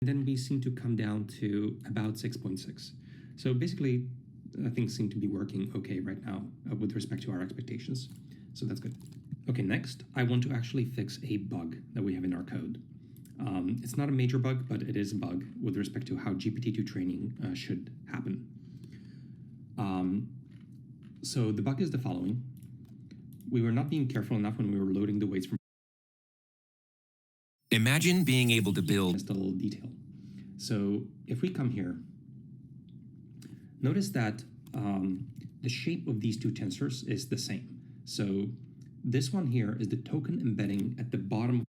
And then we seem to come down to about 6.6. So basically, things seem to be working okay right now with respect to our expectations. So that's good. Okay, next, I want to actually fix a bug that we have in our code. It's not a major bug, but it is a bug with respect to how GPT-2 training should happen. So the bug is the following. We were not being careful enough when we were loading the weights from. Imagine being able to build just a little detail. So if we come here, notice that the shape of these two tensors is the same. So this one here is the token embedding at the bottom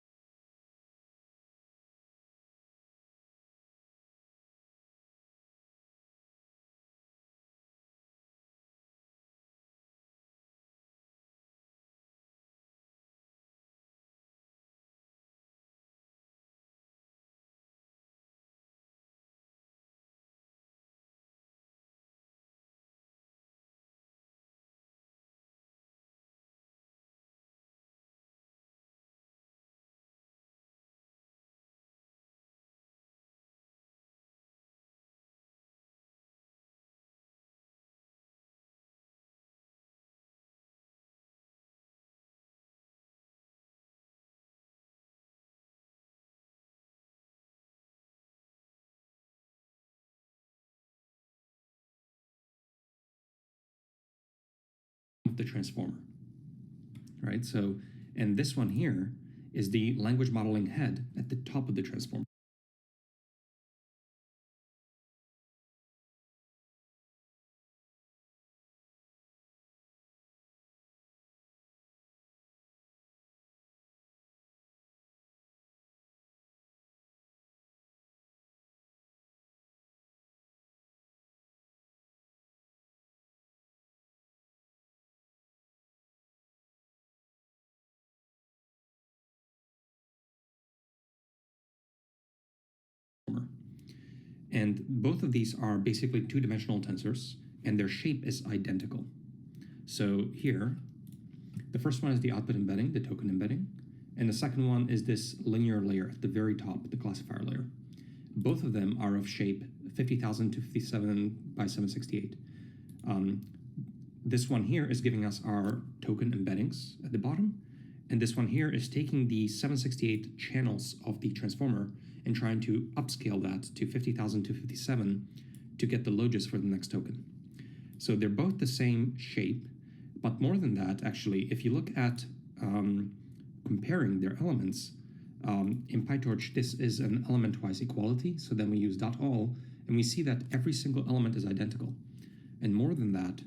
of the transformer, right? So, and this one here is the language modeling head at the top of the transformer. And both of these are basically two-dimensional tensors, and their shape is identical. So here, the first one is the output embedding, the token embedding, and the second one is this linear layer at the very top, the classifier layer. Both of them are of shape 50,257 by 768. This one here is giving us our token embeddings at the bottom, and this one here is taking the 768 channels of the transformer and trying to upscale that to 50,257 to get the logis for the next token. So they're both the same shape, but more than that, actually, if you look at comparing their elements, in PyTorch, this is an element-wise equality, so then we use .all, and we see that every single element is identical. And more than that,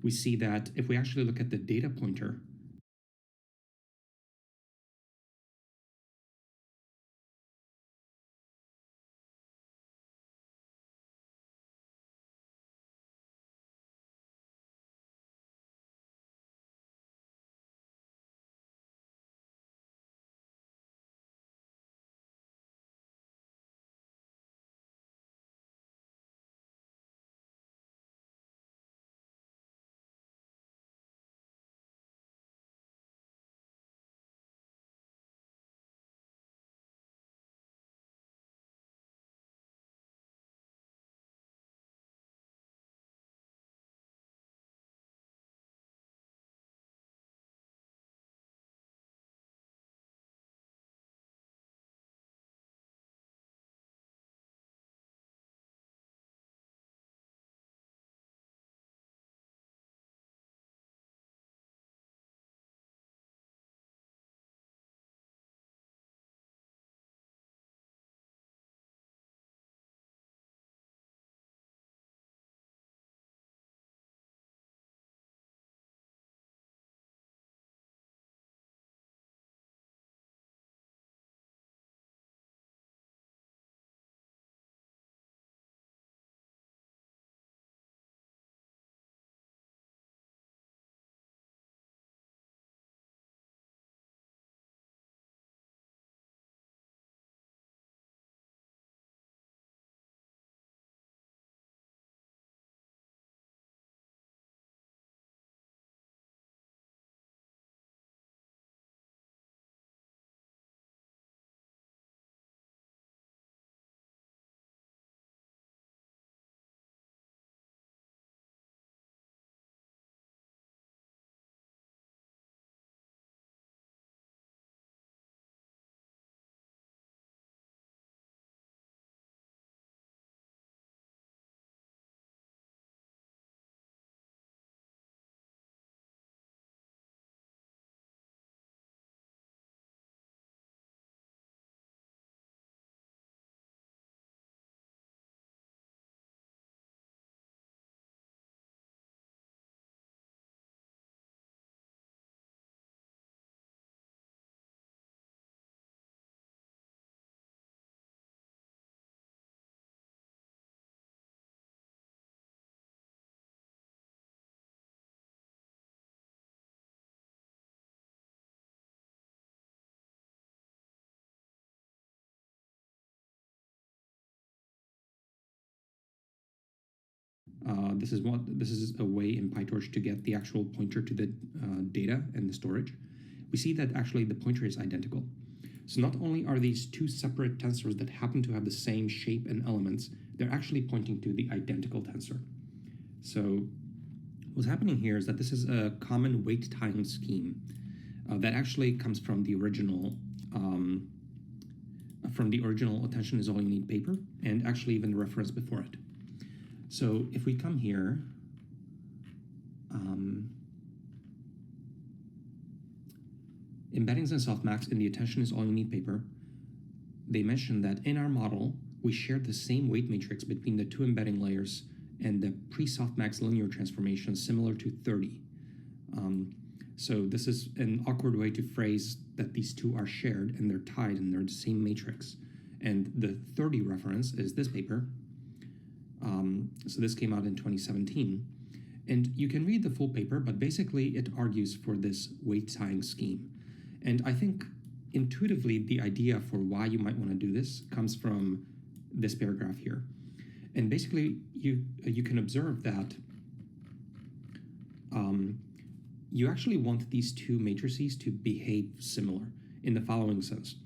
we see that if we actually look at the data pointer This is a way in PyTorch to get the actual pointer to the data and the storage. We see that actually the pointer is identical. So not only are these two separate tensors that happen to have the same shape and elements, they're actually pointing to the identical tensor. So what's happening here is that this is a common weight tying scheme that actually comes from the original attention is all you need paper, and actually even the reference before it. So if we come here, embeddings and softmax in the attention is all you need paper, they mentioned that in our model, we shared the same weight matrix between the two embedding layers and the pre-softmax linear transformation similar to 30. So this is an awkward way to phrase that these two are shared and they're tied and they're the same matrix. And the 30 reference is this paper. So this came out in 2017. And you can read the full paper, but basically it argues for this weight tying scheme. And I think intuitively the idea for why you might want to do this comes from this paragraph here. And basically you can observe that you actually want these two matrices to behave similar in the following sense.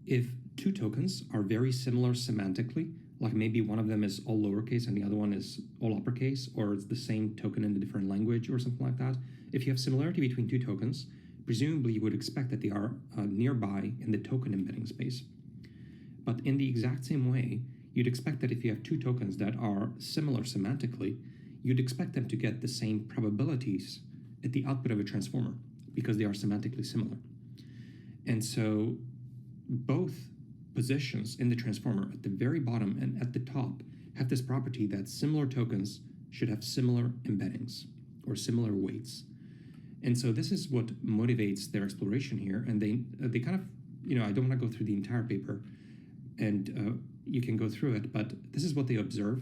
If two tokens are very similar semantically, like maybe one of them is all lowercase and the other one is all uppercase, or it's the same token in a different language or something like that, if you have similarity between two tokens, presumably you would expect that they are nearby in the token embedding space. But in the exact same way, you'd expect that if you have two tokens that are similar semantically, you'd expect them to get the same probabilities at the output of a transformer because they are semantically similar. And so both positions in the transformer at the very bottom and at the top have this property that similar tokens should have similar embeddings or similar weights. And so this is what motivates their exploration here. And they kind of, I don't want to go through the entire paper, and you can go through it, but this is what they observe.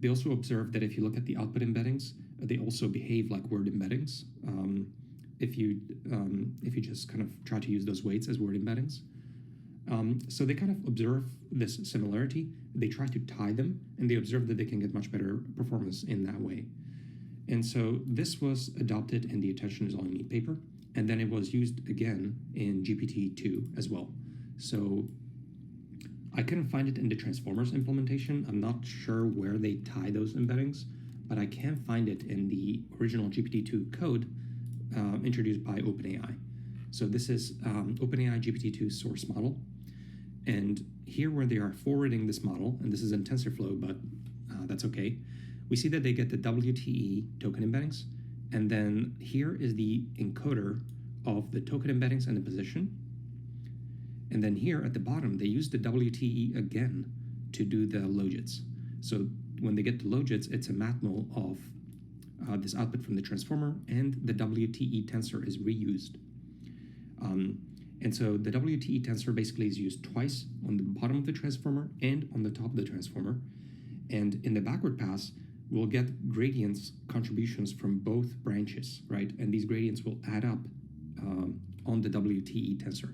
They also observe that if you look at the output embeddings, they also behave like word embeddings. If you just kind of try to use those weights as word embeddings. So they kind of observe this similarity, they try to tie them, and they observe that they can get much better performance in that way. And so this was adopted in the attention is all you need paper, and then it was used again in GPT-2 as well. So I couldn't find it in the transformers implementation. I'm not sure where they tie those embeddings, but I can find it in the original GPT-2 code introduced by OpenAI. So this is OpenAI GPT-2 source model. And here where they are forwarding this model, and this is in TensorFlow, but that's okay, we see that they get the WTE token embeddings. And then here is the encoder of the token embeddings and the position. And then here at the bottom, they use the WTE again to do the logits. So when they get the logits, it's a matmul of this output from the transformer, and the WTE tensor is reused. And so the WTE tensor basically is used twice on the bottom of the transformer and on the top of the transformer. And in the backward pass, we'll get gradients contributions from both branches, right? And these gradients will add up on the WTE tensor.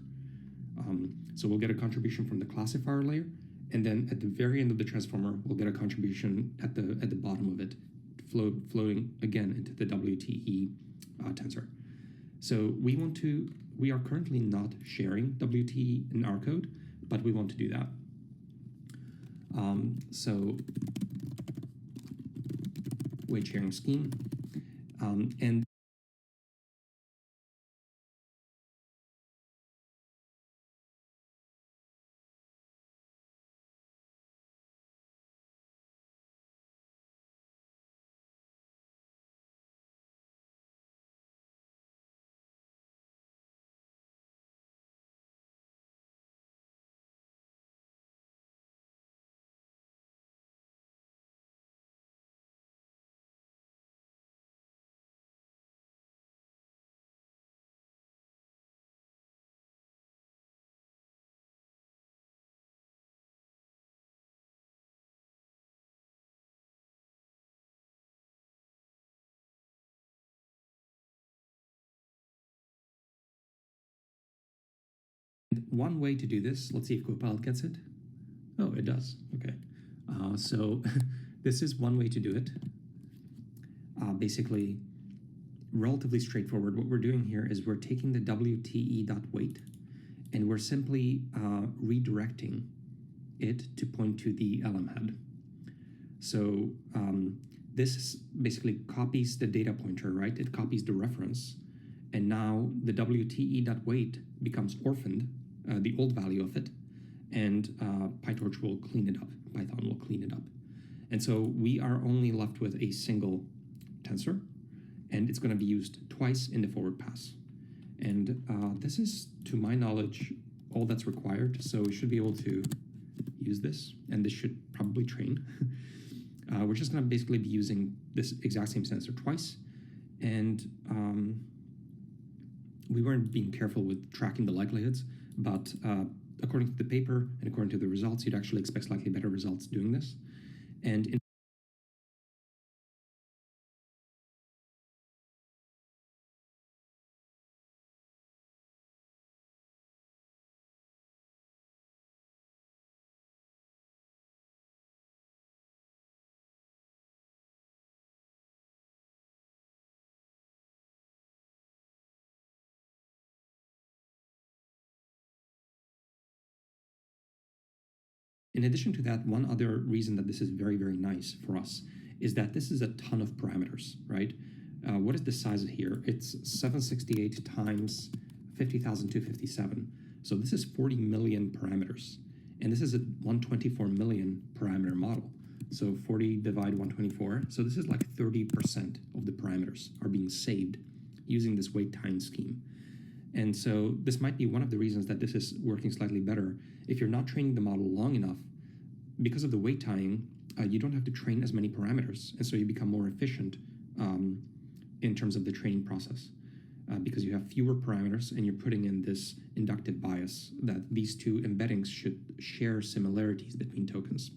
So we'll get a contribution from the classifier layer, and then at the very end of the transformer, we'll get a contribution at the bottom of it, floating again into the WTE tensor. So we are currently not sharing WTE in our code, but we want to do that. So weight sharing scheme, and one way to do this, let's see if Copilot gets it. Oh, it does. Okay. So This is one way to do it. Basically, relatively straightforward. What we're doing here is we're taking the WTE.weight and we're simply redirecting it to point to the LM head. So this basically copies the data pointer, right? It copies the reference. And now the WTE.weight becomes orphaned, the old value of it, and PyTorch will clean it up. Python will clean it up. And so we are only left with a single tensor, and it's going to be used twice in the forward pass. And this is, to my knowledge, all that's required. So we should be able to use this, and this should probably train. We're just going to basically be using this exact same tensor twice. And we weren't being careful with tracking the likelihoods, but according to the paper and according to the results, you'd actually expect slightly better results doing this. And in addition to that, one other reason that this is very, very nice for us is that this is a ton of parameters, right? What is the size here? It's 768 times 50,257. So this is 40 million parameters. And this is a 124 million parameter model. So 40 divide 124. So this is like 30% of the parameters are being saved using this weight time scheme. And so this might be one of the reasons that this is working slightly better. If you're not training the model long enough, because of the weight tying, you don't have to train as many parameters. And so you become more efficient in terms of the training process because you have fewer parameters and you're putting in this inductive bias that these two embeddings should share similarities between tokens.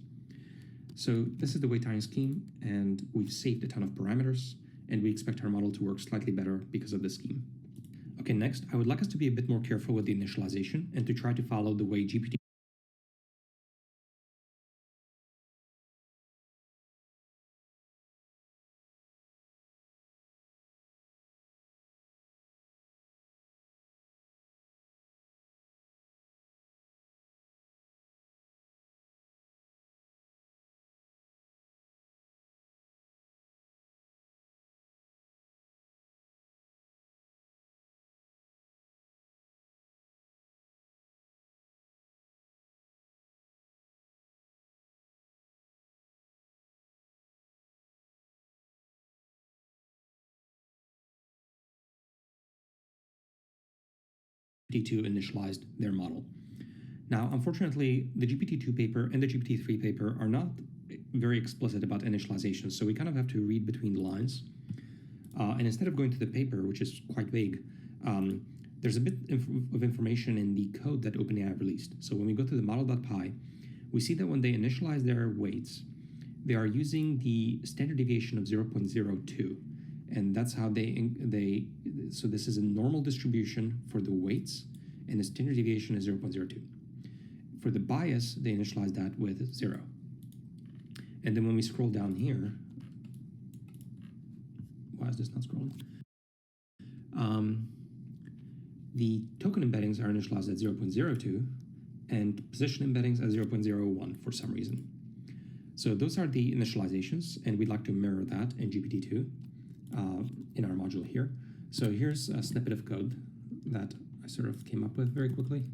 So this is the weight tying scheme, and we've saved a ton of parameters, and we expect our model to work slightly better because of this scheme. Okay, next, I would like us to be a bit more careful with the initialization and to try to follow the way GPT GPT-2 initialized their model. Now, unfortunately, the GPT-2 paper and the GPT-3 paper are not very explicit about initialization, so we kind of have to read between the lines. And instead of going to the paper, which is quite vague, there's a bit of information in the code that OpenAI released. So when we go to the model.py, we see that when they initialize their weights, they are using the standard deviation of 0.02. And that's how so this is a normal distribution for the weights, and the standard deviation is 0.02. For the bias, they initialize that with 0. And then when we scroll down here, why is this not scrolling? The token embeddings are initialized at 0.02, and position embeddings at 0.01 for some reason. So those are the initializations, and we'd like to mirror that in GPT-2 in our module here. So here's a snippet of code that I sort of came up with very quickly.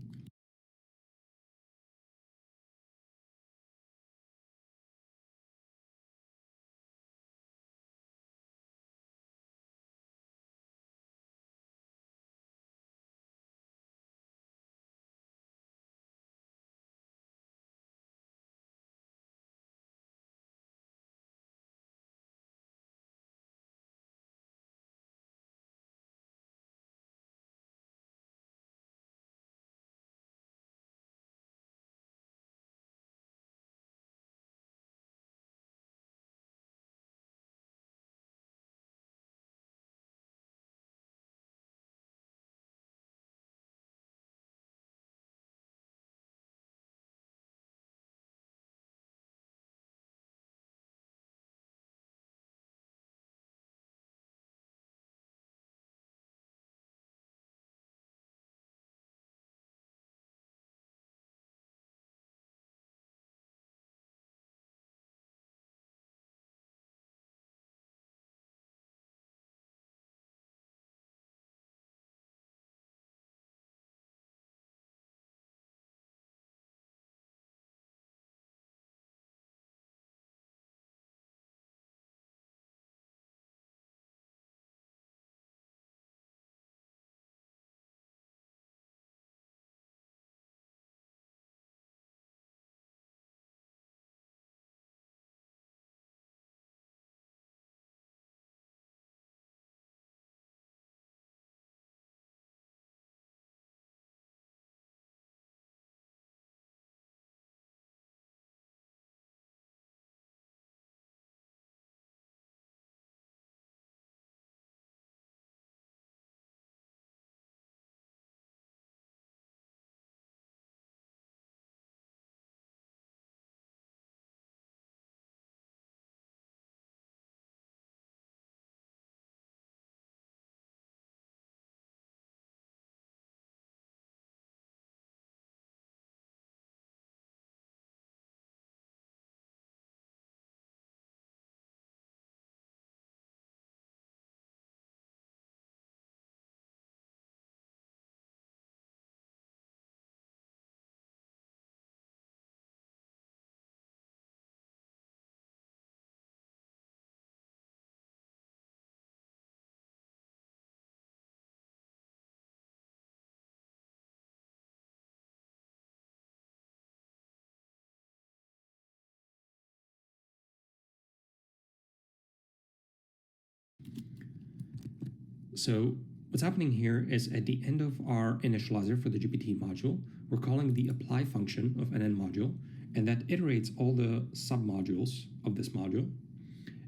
So what's happening here is at the end of our initializer for the GPT module, we're calling the apply function of NN module, and that iterates all the submodules of this module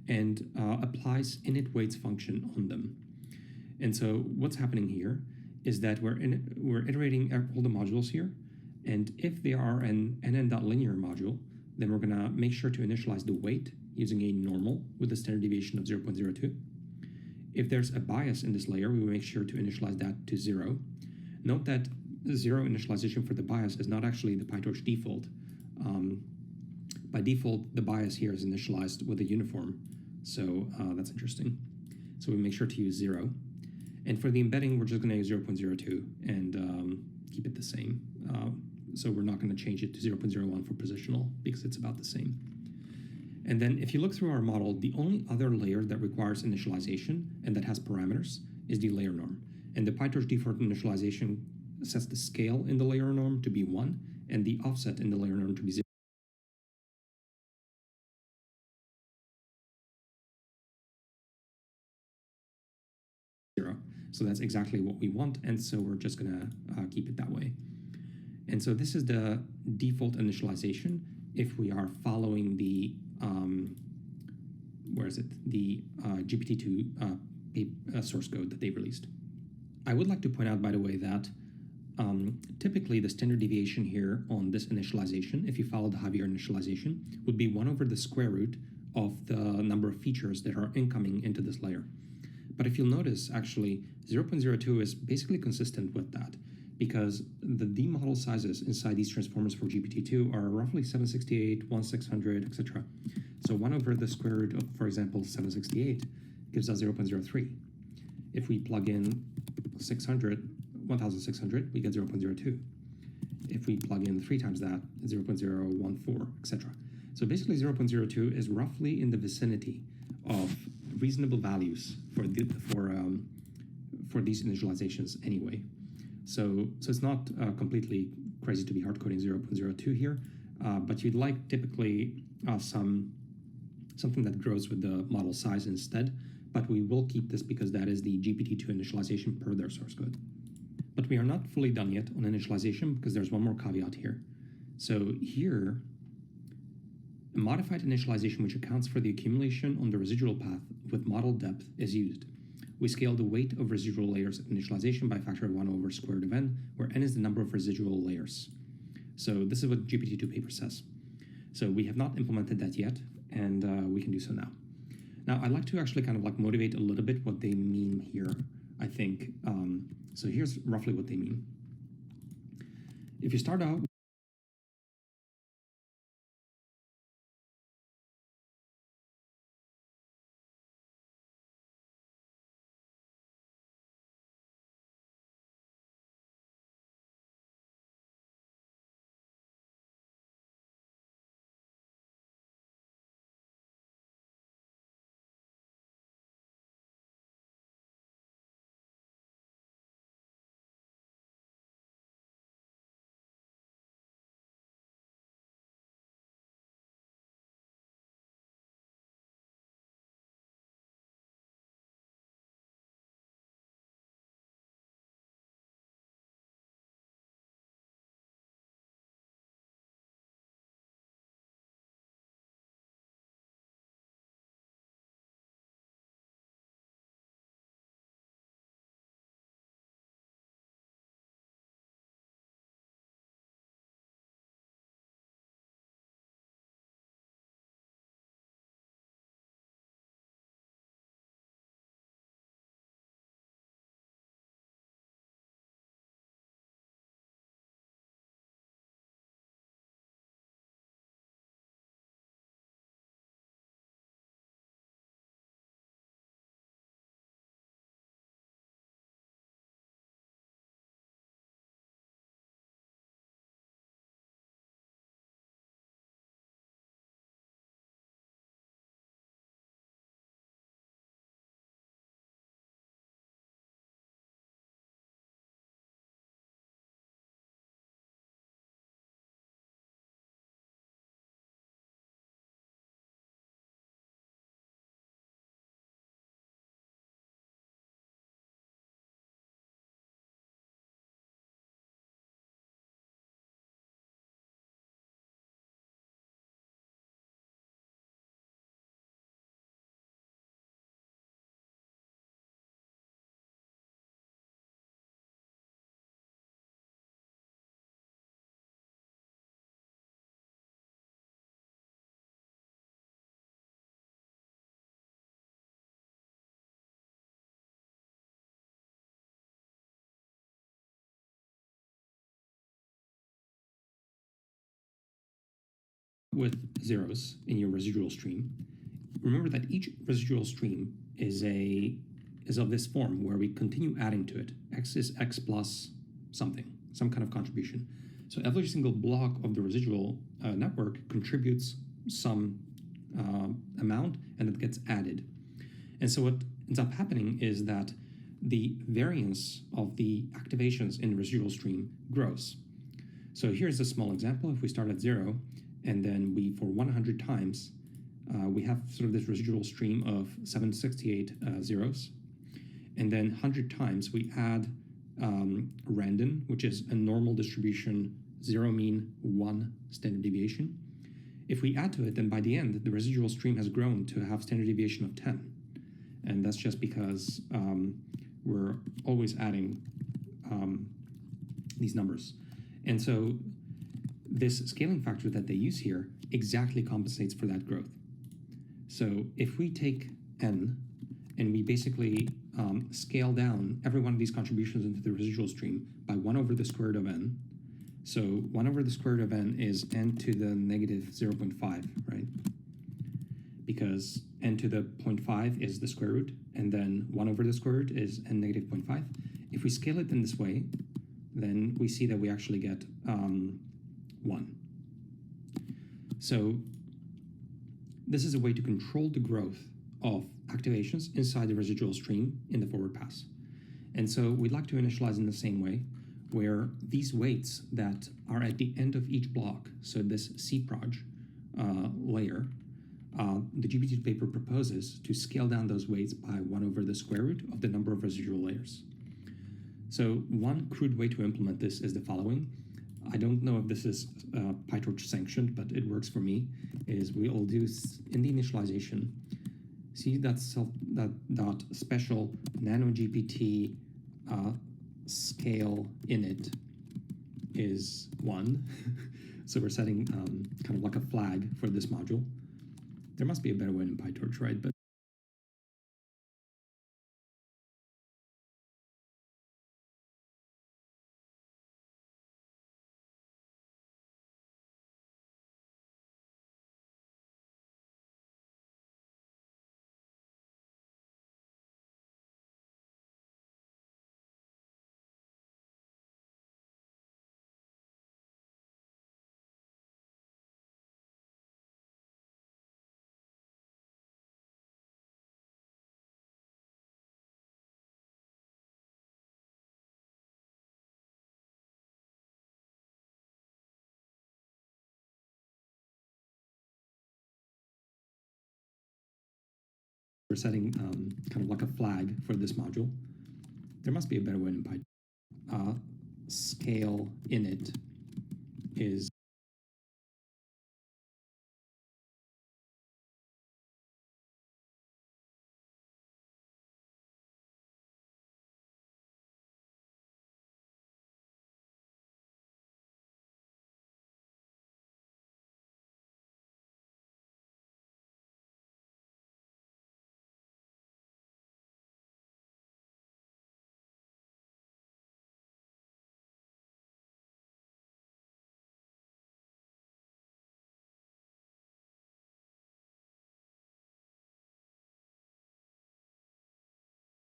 and applies init_weights function on them. And so what's happening here is that we're iterating all the modules here, and if they are an nn.linear module, then we're going to make sure to initialize the weight using a normal with a standard deviation of 0.02. If there's a bias in this layer, we will make sure to initialize that to 0. Note that 0 initialization for the bias is not actually the PyTorch default. By default, the bias here is initialized with a uniform, so that's interesting. So we make sure to use 0. And for the embedding, we're just going to use 0.02 and keep it the same. So we're not going to change it to 0.01 for positional because it's about the same. And then if you look through our model, the only other layer that requires initialization and that has parameters is the layer norm. And the PyTorch default initialization sets the scale in the layer norm to be 1 and the offset in the layer norm to be 0. So that's exactly what we want, and so we're just going to keep it that way. And so this is the default initialization if we are following the the GPT-2 source code that they released. I would like to point out, by the way, that typically the standard deviation here on this initialization, if you follow the Javier initialization, would be 1 over the square root of the number of features that are incoming into this layer. But if you'll notice, actually, 0.02 is basically consistent with that, because the D model sizes inside these transformers for GPT-2 are roughly 768, 1600, etc. So 1 over the square root of, for example, 768 gives us 0.03. If we plug in 1600, we get 0.02. If we plug in 3 times that, it's 0.014, etc. So basically 0.02 is roughly in the vicinity of reasonable values for these initializations anyway. So it's not completely crazy to be hard coding 0.02 here, but you'd like typically something that grows with the model size instead, but we will keep this because that is the GPT-2 initialization per their source code. But we are not fully done yet on initialization because there's one more caveat here. So here, a modified initialization which accounts for the accumulation on the residual path with model depth is used. We scale the weight of residual layers at initialization by a factor of 1 over square root of n, where n is the number of residual layers. So this is what GPT-2 paper says. So we have not implemented that yet, and we can do so now. Now, I'd like to actually kind of like motivate a little bit what they mean here, I think. So here's roughly what they mean. If you start out with zeros in your residual stream, remember that each residual stream is of this form where we continue adding to it. X is X plus something, some kind of contribution. So every single block of the residual network contributes some amount, and it gets added. And so what ends up happening is that the variance of the activations in the residual stream grows. So here's a small example. If we start at 0, and then for 100 times, we have sort of this residual stream of 768 zeros. And then 100 times we add random, which is a normal distribution, 0 mean, 1 standard deviation. If we add to it, then by the end, the residual stream has grown to have standard deviation of 10. And that's just because we're always adding these numbers. And so this scaling factor that they use here exactly compensates for that growth. So if we take n and we basically scale down every one of these contributions into the residual stream by 1 over the square root of n. So 1 over the square root of n is n to the negative 0.5, right? Because n to the 0.5 is the square root, and then 1 over the square root is n negative 0.5. If we scale it in this way, then we see that we actually get 1. So this is a way to control the growth of activations inside the residual stream in the forward pass. And so we'd like to initialize in the same way, where these weights that are at the end of each block, so this cproj layer, the GPT paper proposes to scale down those weights by 1 over the square root of the number of residual layers. So one crude way to implement this is the following. I don't know if this is PyTorch sanctioned, but it works for me, is we'll do in the initialization, see that special nano GPT scale init is 1. So we're setting kind of like a flag for this module. There must be a better way in PyTorch, right? But we're setting kind of like a flag for this module. There must be a better way in PyTorch. Scale init is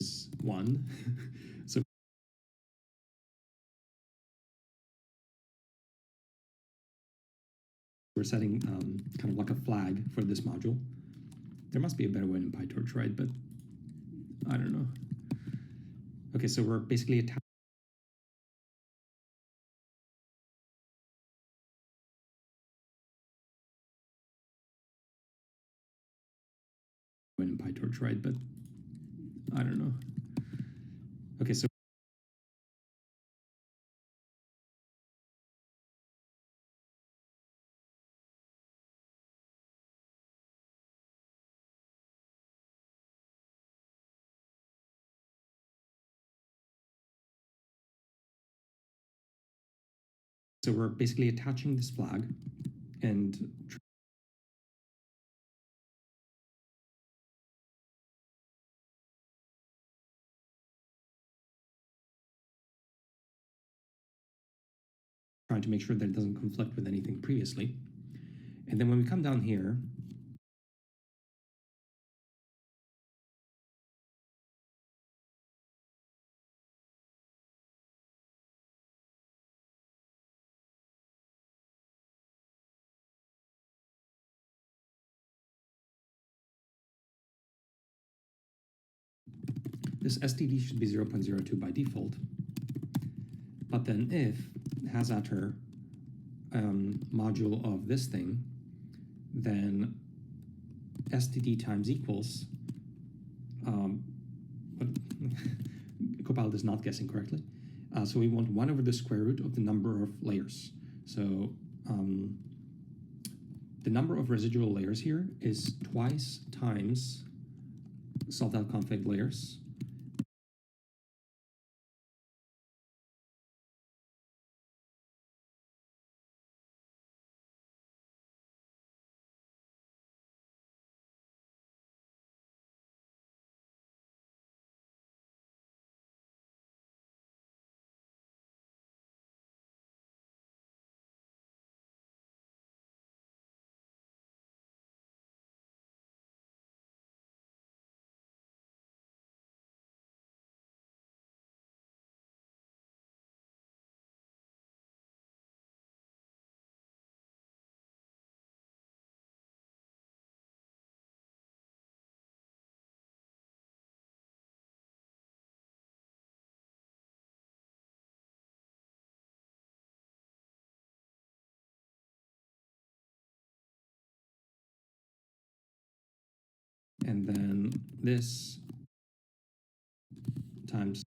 is 1. So we're setting kind of like a flag for this module. There must be a better way in PyTorch, right? But I don't know. Okay, so we're basically attaching in PyTorch, right? But I don't know. Okay, so we're basically attaching this flag and trying to make sure that it doesn't conflict with anything previously. And then when we come down here, this STD should be 0.02 by default. But then if has utter module of this thing, then STD times equals, but Copilot is not guessing correctly. So we want 1 over the square root of the number of layers. So the number of residual layers here is twice times solve.config layers. And then this times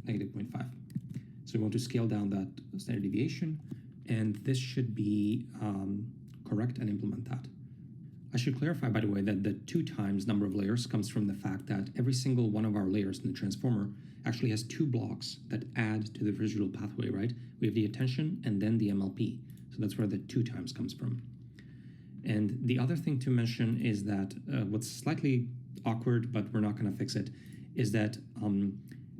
negative 0.5. So we want to scale down that standard deviation, and this should be correct and implement that. I should clarify, by the way, that the 2 times number of layers comes from the fact that every single one of our layers in the transformer actually has 2 blocks that add to the residual pathway, right? We have the attention and then the MLP. So that's where the 2 times comes from. And the other thing to mention is that what's slightly awkward, but we're not going to fix it, is that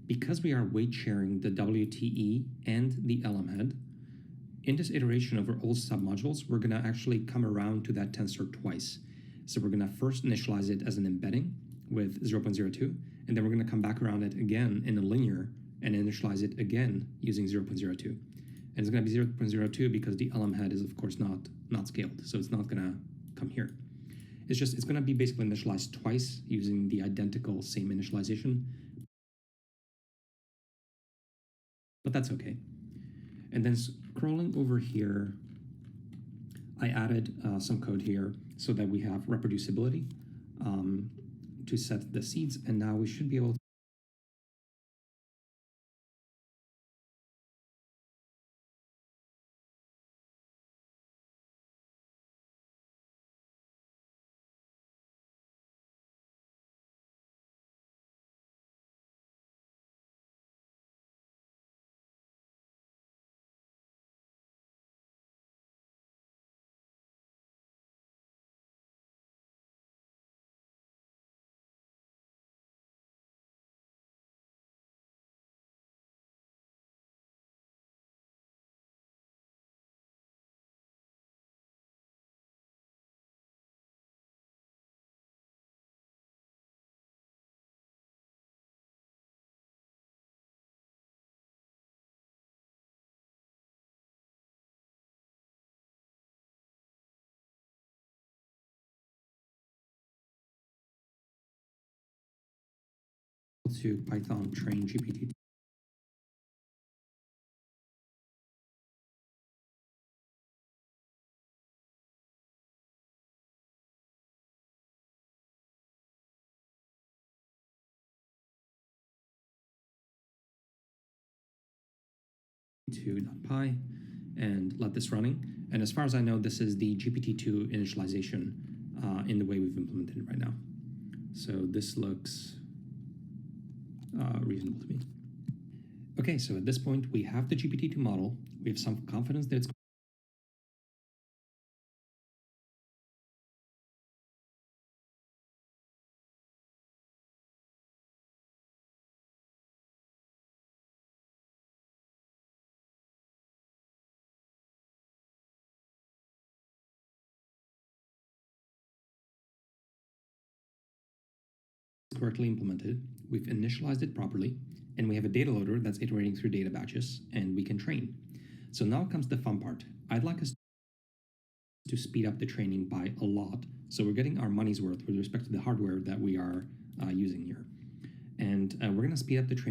because we are weight sharing the WTE and the LM head, in this iteration over all submodules, we're going to actually come around to that tensor twice. So we're going to first initialize it as an embedding with 0.02, and then we're going to come back around it again in a linear and initialize it again using 0.02. And it's going to be 0.02 because the LM head is, of course, not scaled, so it's not going to come here. It's going to be basically initialized twice using the identical same initialization. But that's okay. And then scrolling over here, I added some code here so that we have reproducibility to set the seeds, and now we should be able to Python train GPT to .py and let this running. And as far as I know, this is the GPT-2 initialization in the way we've implemented it right now. So this looks reasonable to me. Okay, so at this point, we have the GPT-2 model. We have some confidence that it's correctly implemented. We've initialized it properly, and we have a data loader that's iterating through data batches, and we can train. So now comes the fun part. I'd like us to speed up the training by a lot, so we're getting our money's worth with respect to the hardware that we are using here. And we're going to speed up the training